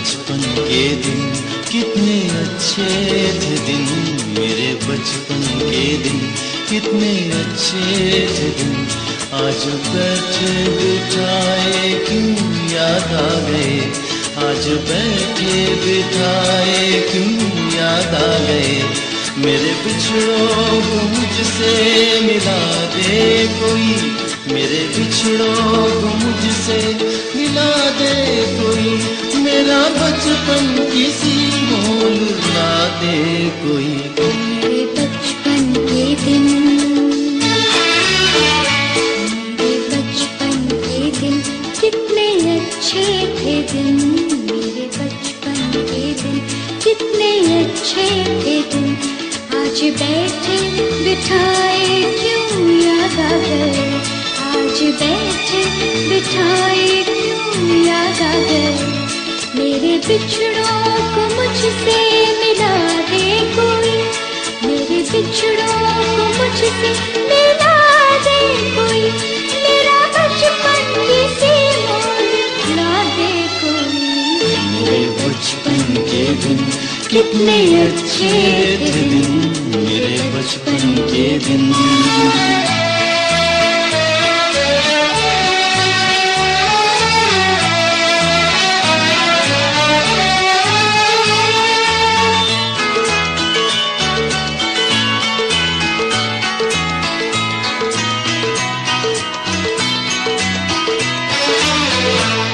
बचपन के दिन कितने अच्छे थे दिन, मेरे बचपन के दिन कितने अच्छे थे दिन। आज बैठे बिठाए क्यों याद आ गए, आज बैठे बिठाए क्यों याद आ गए। मेरे बिछड़ों को मुझसे मिला दे कोई, मेरे बिछड़ों को मुझसे मिला दे कोई। मेरा बचपन किसी मोल ला दे कोई। मेरे बचपन के दिन, मेरे बचपन के दिन कितने अच्छे थे दिन, मेरे बचपन के दिन कितने अच्छे थे दिन। आज बैठे बिठाए क्यों याद आ गए, आज बैठे बिठाए क्यों याद आ गए। मेरे बिछड़ों को मुझसे मिला दे कोई, मेरे बिछड़ों को मुझसे मिला दे कोई। मेरा बचपन किसी मोल ला दे कोई। मेरे बचपन के दिन कितने अच्छे थे दिन, मेरे बचपन के दिन।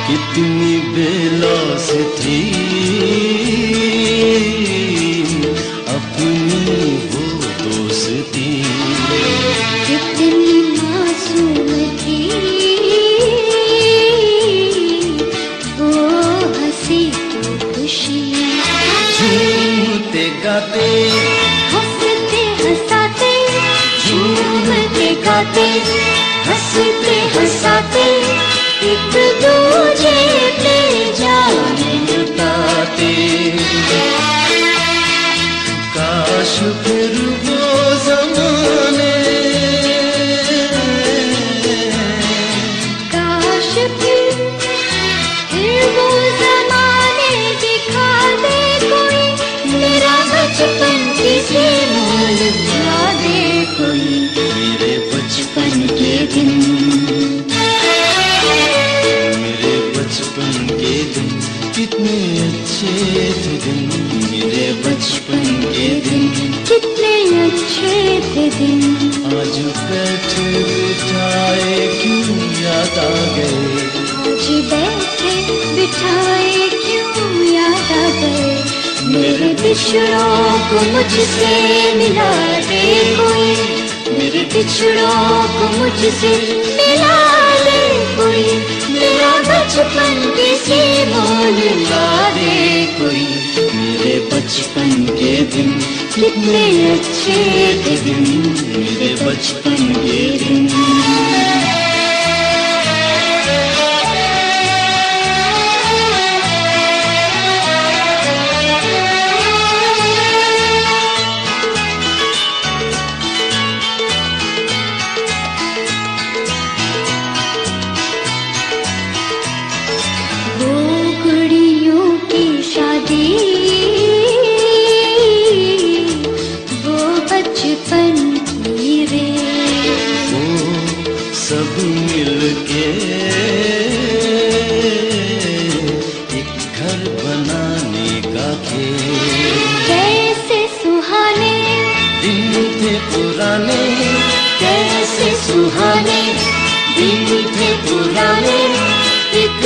कितनी बेलौस थी अपनी वो दोस्ती, कितनी मासूम थी वो हंसी तो खुशी। झूमते गाते हंसते हंसाते, झूमते गाते हंसते हंसाते, एक दूजे पे जान लुटाते। काश फिर वो ज़माने, काश फिर वो ज़माने दिखा दे कोई। मेरा बचपन किसी मोल ला दे कोई। मेरे बचपन के दिन, मेरे बचपन के दिन कितने अच्छे थे दिन, मेरे बचपन के दिन कितने अच्छे थे दिन। आज बैठे बिठाए क्यों याद आ गए, आज बैठे बिठाए क्यों याद आ गए। मेरे बिछड़ों को मुझसे मिला दे कोई, मेरे बिछड़ों को मुझसे मिला दे कोई। मेरा बचपन किसी मोल ला दे कोई। मेरे बचपन के दिन कितने अच्छे थे दिन, मेरे बचपन के दिन। सब मिलके एक घर बनाने का खेल, कैसे सुहाने दिन थे पुराने, कैसे सुहाने दिन थे पुराने। एक